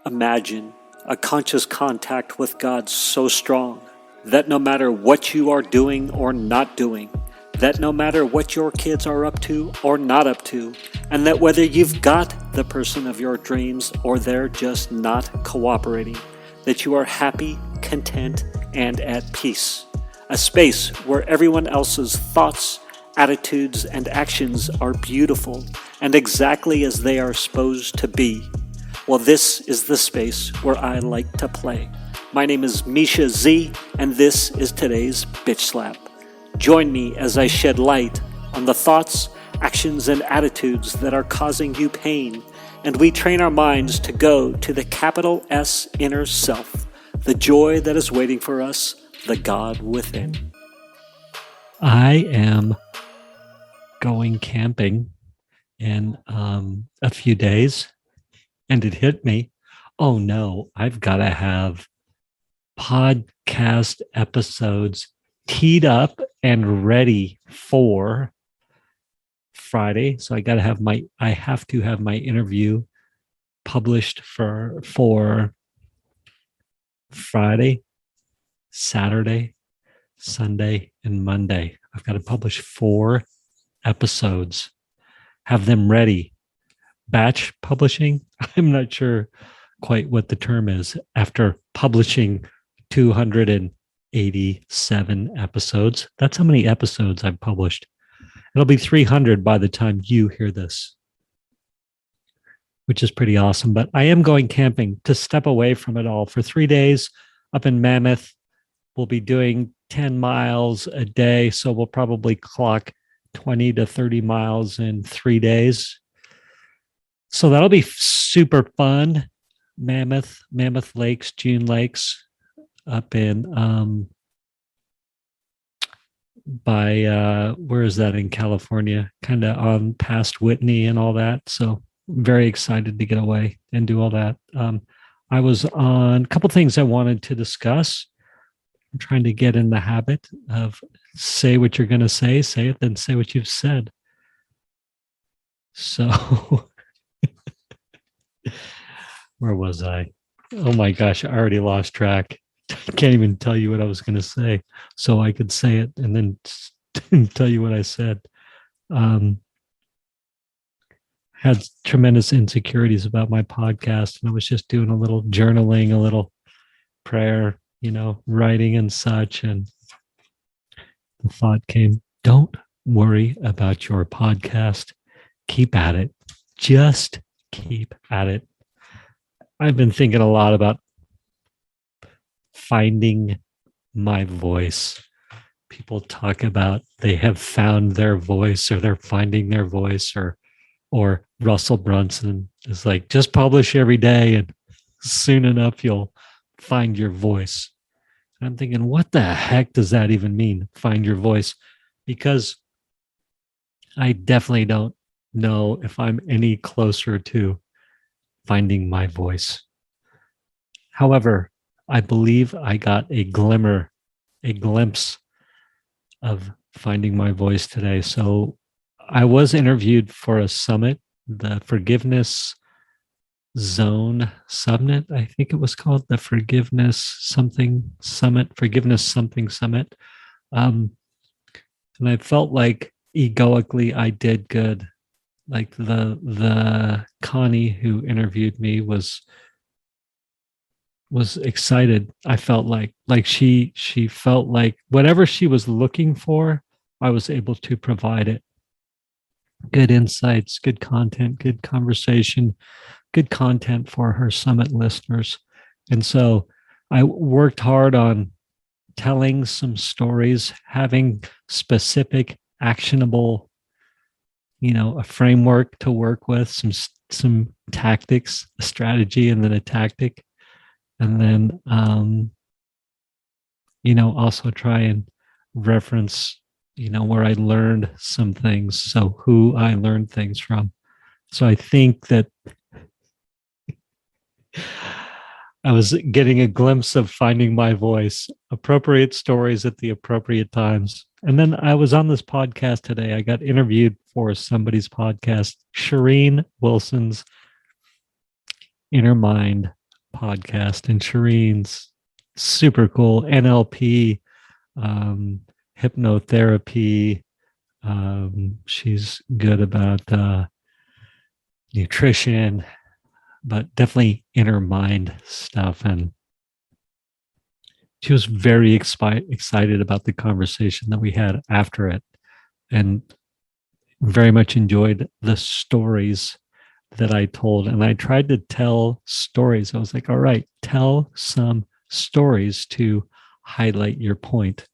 Imagine a conscious contact with God so strong that no matter what you are doing or not doing, that no matter what your kids are up to or not up to, and that whether you've got the person of your dreams or they're just not cooperating, that you are happy, content, and at peace. A space where everyone else's thoughts, attitudes, and actions are beautiful and exactly as they are supposed to be. Well, this is the space where I like to play. My name is Mischa Z, and this is today's Bitch Slap. Join me as I shed light on the thoughts, actions, and attitudes that are causing you pain, and we train our minds to go to the capital S inner self, the joy that is waiting for us, the God within. I am going camping in a few days, and it hit me. Oh no, I've got to have podcast episodes teed up and ready for Friday. So I have to have my interview published for Friday, Saturday, Sunday, and Monday. I've got to publish 4 episodes, have them ready. Batch publishing, I'm not sure quite what the term is. After publishing 287 episodes, that's how many episodes I've published. It'll be 300 by the time you hear this, which is pretty awesome. But I am going camping to step away from it all for 3 days up in Mammoth. We'll be doing 10 miles a day, so we'll probably clock 20 to 30 miles in 3 days. So that'll be super fun. Mammoth Lakes, June Lakes, up in by where is that in California? Kind of on past Whitney and all that. So very excited to get away and do all that. I was on a couple things I wanted to discuss. I'm trying to get in the habit of say what you're going to say it, then say what you've said. So where was I? Oh my gosh, I already lost track. I can't even tell you what I was going to say. So I could say it and then tell you what I said. Had tremendous insecurities about my podcast, and I was just doing a little journaling, a little prayer, writing and such. And the thought came, don't worry about your podcast. Keep at it. Just keep at it. I've been thinking a lot about finding my voice. People talk about they have found their voice, or they're finding their voice, or Russell Brunson is like, just publish every day and soon enough you'll find your voice. And I'm thinking, what the heck does that even mean? Find your voice? Because I definitely don't know if I'm any closer to finding my voice. However, I believe I got a glimpse of finding my voice today. So I was interviewed for a summit, the Forgiveness Zone subnet, I think it was called, the Forgiveness something summit. And I felt like egoically I did good. Like the Connie who interviewed me was excited. I felt like she felt like whatever she was looking for, I was able to provide it. Good insights, good content, good conversation, good content for her summit listeners. And so I worked hard on telling some stories, having specific, actionable, a framework to work with, some tactics, a strategy, and then a tactic. And then, also try and reference, where I learned some things. So who I learned things from. So I think that I was getting a glimpse of finding my voice, appropriate stories at the appropriate times. And then I was on this podcast today. I got interviewed for somebody's podcast, Shereen Wilson's Inner Mind podcast, and Shereen's super cool NLP, hypnotherapy. She's good about nutrition, but definitely inner mind stuff. And she was very excited about the conversation that we had after it, and very much enjoyed the stories that I told. And I tried to tell stories. I was like, all right, tell some stories to highlight your point.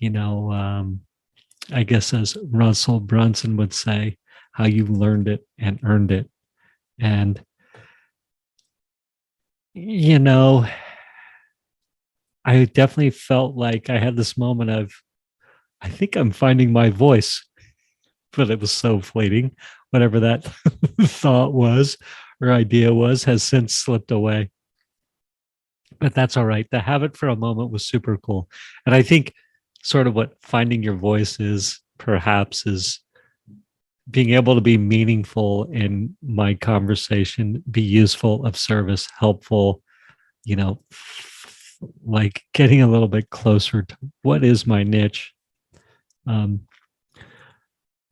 I guess as Russell Brunson would say, how you learned it and earned it. And, I definitely felt like I had this moment of, I think I'm finding my voice, but it was so fleeting. Whatever that thought was or idea was has since slipped away. But that's all right. To have it for a moment was super cool. And I think sort of what finding your voice is perhaps is being able to be meaningful in my conversation, be useful, of service, helpful, you know, like getting a little bit closer to what is my niche. Um,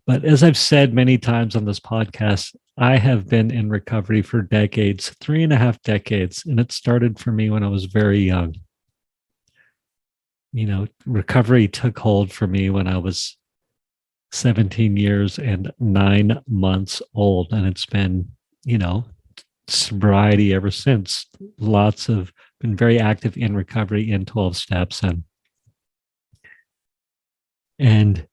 but as I've said many times on this podcast, I have been in recovery for decades, 3.5 decades, and it started for me when I was very young. Recovery took hold for me when I was 17 years and 9 months old. And it's been, sobriety ever since. Been very active in recovery in 12 steps. And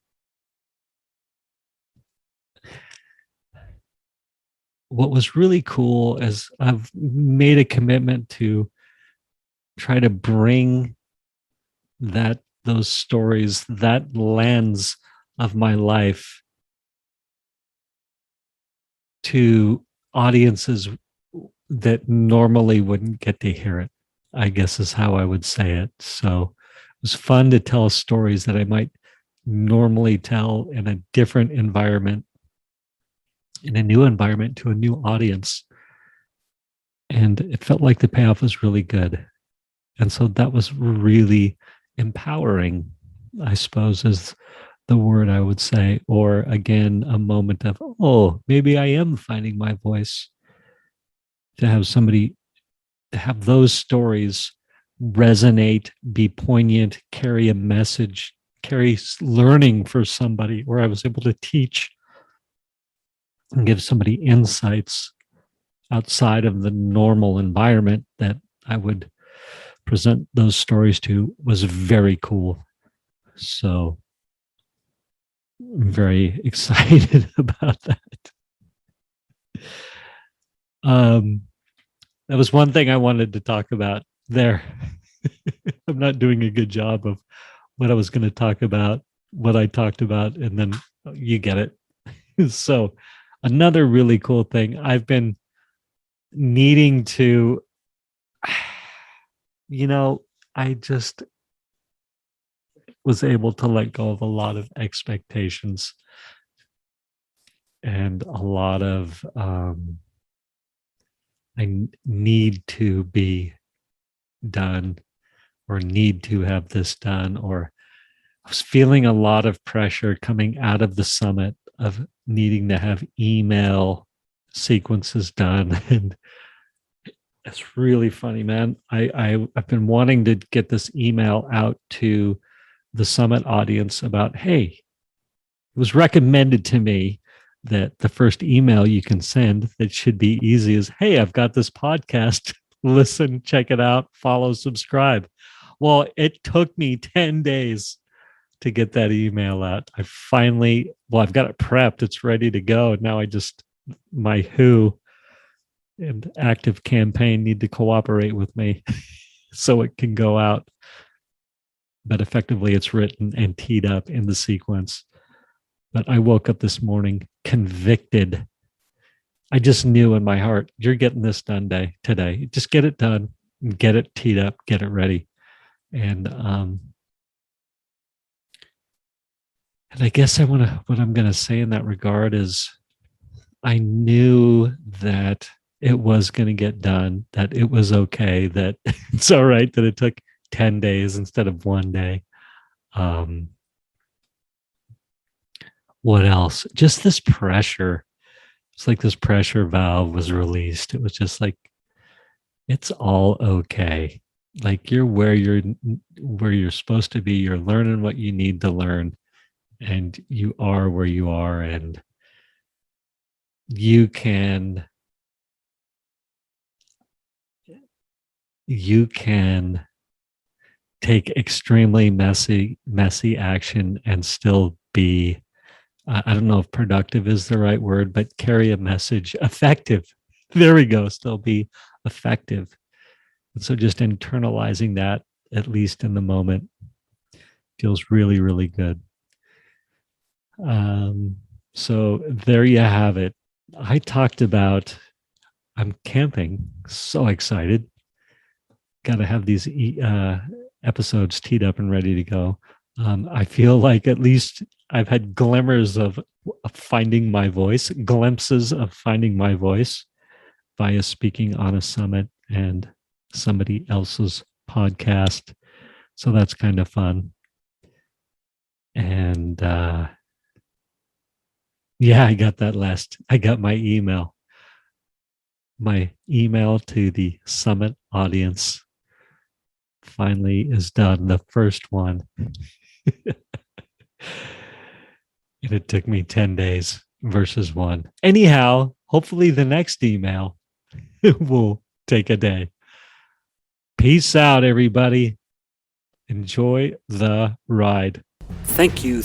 what was really cool is I've made a commitment to try to bring those stories, that lens of my life to audiences that normally wouldn't get to hear it, I guess is how I would say it. So it was fun to tell stories that I might normally tell in a different environment, in a new environment to a new audience. And it felt like the payoff was really good. And so that was really empowering, I suppose, is the word I would say. Or again, a moment of, oh, maybe I am finding my voice. To have those stories resonate, be poignant, carry a message, carry learning for somebody, where I was able to teach and give somebody insights outside of the normal environment that I would present those stories to, was very cool. So I'm very excited about that. That was one thing I wanted to talk about there. I'm not doing a good job of what I was going to talk about, what I talked about, and then you get it. So another really cool thing, I've been needing to, I just was able to let go of a lot of expectations and a lot of I need to be done, or need to have this done, or I was feeling a lot of pressure coming out of the summit of needing to have email sequences done. And it's really funny, man. I've been wanting to get this email out to the summit audience about, hey, it was recommended to me that the first email you can send that should be easy is, hey, I've got this podcast. Listen, check it out, follow, subscribe. Well, it took me 10 days to get that email out. I've got it prepped. It's ready to go. Now my who and active campaign need to cooperate with me so it can go out. But effectively, it's written and teed up in the sequence. But I woke up this morning convicted. I just knew in my heart, you're getting this done today. Just get it done, get it teed up, get it ready. And I guess what I'm going to say in that regard is, I knew that it was going to get done, that it was okay, that it's all right that it took 10 days instead of 1 day. What else? Just this pressure. It's like this pressure valve was released. It was just like, it's all okay. Like you're where you're supposed to be. You're learning what you need to learn, and you are where you are, and you can take extremely messy action and still be, I don't know if productive is the right word, but carry a message, effective. There we go. Still be effective. And so just internalizing that, at least in the moment, feels really, really good. So there you have it. I talked about, I'm camping. So excited. Got to have these episodes teed up and ready to go. I feel like at least I've had glimmers of finding my voice, glimpses of finding my voice via speaking on a summit and somebody else's podcast. So that's kind of fun. And yeah, I got my email. My email to the summit audience finally is done, the first one. And it took me 10 days versus 1. Anyhow, hopefully the next email will take a day. Peace out, everybody. Enjoy the ride. Thank you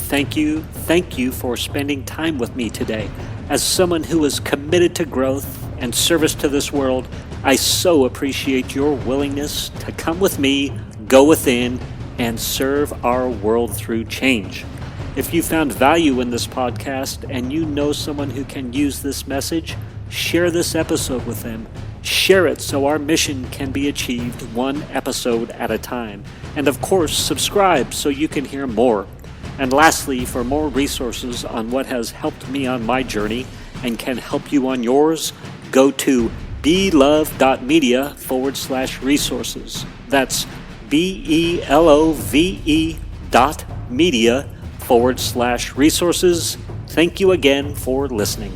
for spending time with me today. As someone who is committed to growth and service to this world, I so appreciate your willingness to come with me, go within, and serve our world through change. If you found value in this podcast and you know someone who can use this message, share this episode with them. Share it so our mission can be achieved one episode at a time. And of course, subscribe so you can hear more. And lastly, for more resources on what has helped me on my journey and can help you on yours, go to belove.media/resources. That's BELOVE.media/resources. Thank you again for listening.